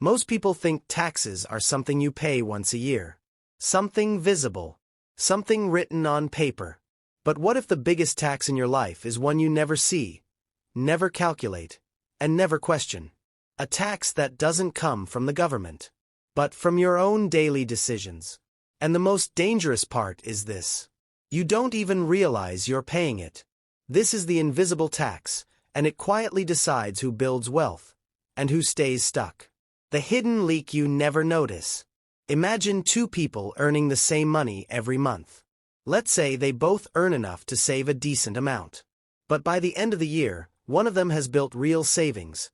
Most people think taxes are something you pay once a year. Something visible. Something written on paper. But what if the biggest tax in your life is one you never see, never calculate, and never question? A tax that doesn't come from the government, but from your own daily decisions. And the most dangerous part is this. You don't even realize you're paying it. This is the invisible tax, and it quietly decides who builds wealth and who stays stuck. The hidden leak you never notice. Imagine two people earning the same money every month. Let's say they both earn enough to save a decent amount. But by the end of the year, one of them has built real savings,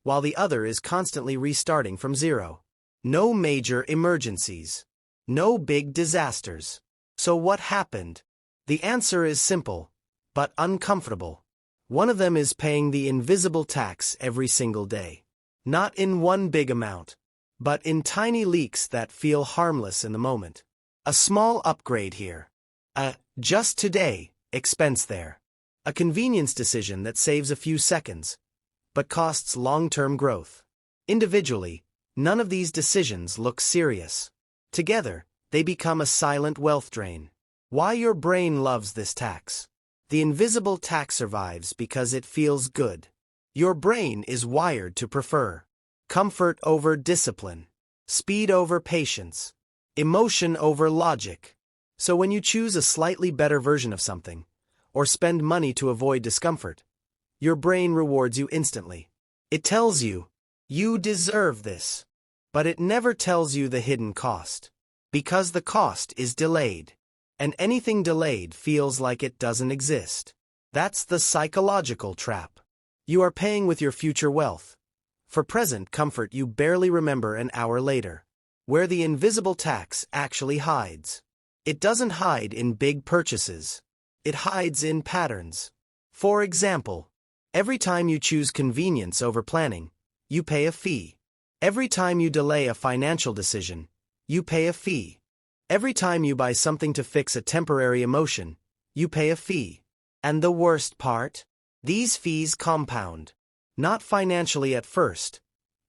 while the other is constantly restarting from zero. No major emergencies. No big disasters. So what happened? The answer is simple, but uncomfortable. One of them is paying the invisible tax every single day. Not in one big amount, but in tiny leaks that feel harmless in the moment. A small upgrade here. A just today expense there. A convenience decision that saves a few seconds, but costs long-term growth. Individually, none of these decisions look serious. Together, they become a silent wealth drain. Why your brain loves this tax? The invisible tax survives because it feels good. Your brain is wired to prefer comfort over discipline, speed over patience, emotion over logic. So when you choose a slightly better version of something, or spend money to avoid discomfort, your brain rewards you instantly. It tells you, you deserve this. But it never tells you the hidden cost. Because the cost is delayed. And anything delayed feels like it doesn't exist. That's the psychological trap. You are paying with your future wealth for present comfort you barely remember an hour later. Where the invisible tax actually hides. It doesn't hide in big purchases. It hides in patterns. For example, every time you choose convenience over planning, you pay a fee. Every time you delay a financial decision, you pay a fee. Every time you buy something to fix a temporary emotion, you pay a fee. And the worst part? These fees compound. Not financially at first,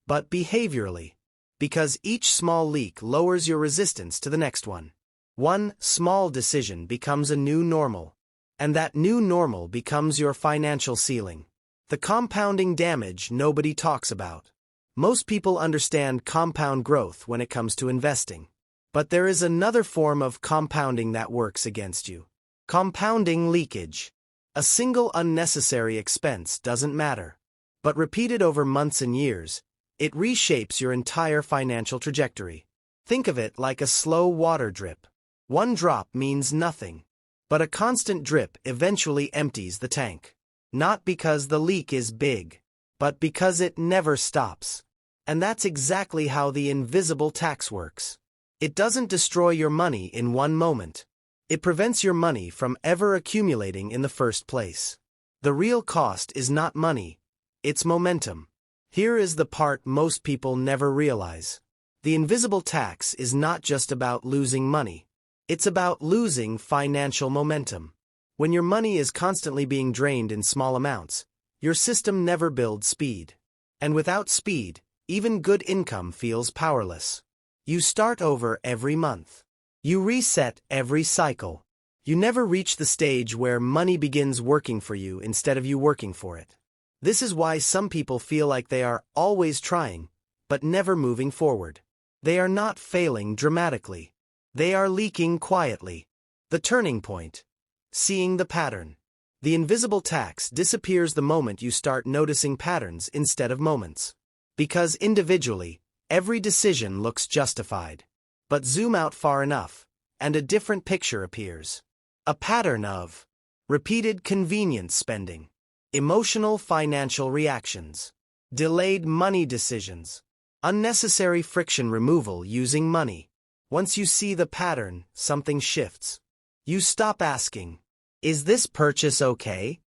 but behaviorally. Because each small leak lowers your resistance to the next one. One small decision becomes a new normal. And that new normal becomes your financial ceiling. The compounding damage nobody talks about. Most people understand compound growth when it comes to investing. But there is another form of compounding that works against you. Compounding leakage. A single unnecessary expense doesn't matter. But repeated over months and years, it reshapes your entire financial trajectory. Think of it like a slow water drip. One drop means nothing. But a constant drip eventually empties the tank. Not because the leak is big, but because it never stops. And that's exactly how the invisible tax works. It doesn't destroy your money in one moment. It prevents your money from ever accumulating in the first place. The real cost is not money, it's momentum. Here is the part most people never realize. The invisible tax is not just about losing money. It's about losing financial momentum. When your money is constantly being drained in small amounts, your system never builds speed. And without speed, even good income feels powerless. You start over every month. You reset every cycle. You never reach the stage where money begins working for you instead of you working for it. This is why some people feel like they are always trying, but never moving forward. They are not failing dramatically. They are leaking quietly. The turning point. Seeing the pattern. The invisible tax disappears the moment you start noticing patterns instead of moments. Because individually, every decision looks justified. But zoom out far enough, and a different picture appears. A pattern of repeated convenience spending, emotional financial reactions, delayed money decisions, unnecessary friction removal using money. Once you see the pattern, something shifts. You stop asking, "Is this purchase okay?"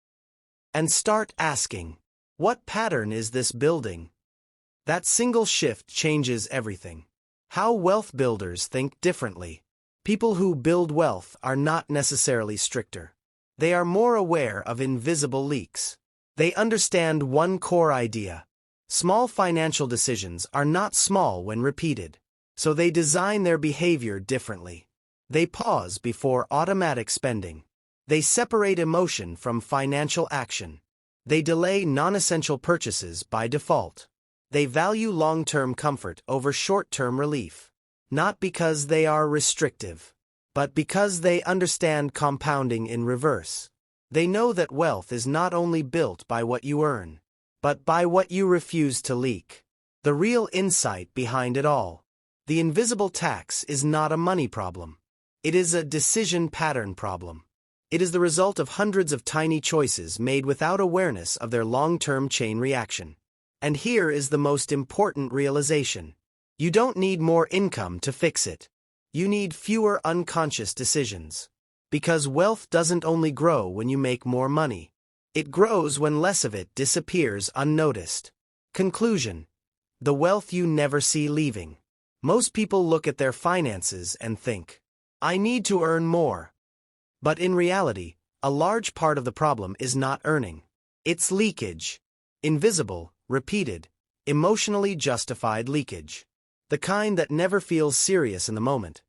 and start asking, "What pattern is this building?" That single shift changes everything. How wealth builders think differently. People who build wealth are not necessarily stricter. They are more aware of invisible leaks. They understand one core idea. Small financial decisions are not small when repeated, so they design their behavior differently. They pause before automatic spending. They separate emotion from financial action. They delay non-essential purchases by default. They value long-term comfort over short-term relief, not because they are restrictive, but because they understand compounding in reverse. They know that wealth is not only built by what you earn, but by what you refuse to leak. The real insight behind it all. The invisible tax is not a money problem. It is a decision pattern problem. It is the result of hundreds of tiny choices made without awareness of their long-term chain reaction. And here is the most important realization. You don't need more income to fix it. You need fewer unconscious decisions. Because wealth doesn't only grow when you make more money. It grows when less of it disappears unnoticed. Conclusion. The wealth you never see leaving. Most people look at their finances and think, I need to earn more. But in reality, a large part of the problem is not earning. It's leakage. Invisible, repeated, emotionally justified leakage. The kind that never feels serious in the moment,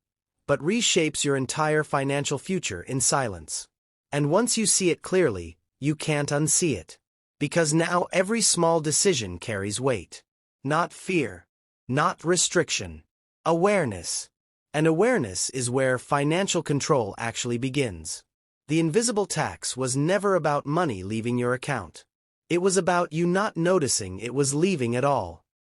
but reshapes your entire financial future in silence. And once you see it clearly, you can't unsee it. Because now every small decision carries weight. Not fear. Not restriction. Awareness. And awareness is where financial control actually begins. The invisible tax was never about money leaving your account. It was about you not noticing it was leaving at all.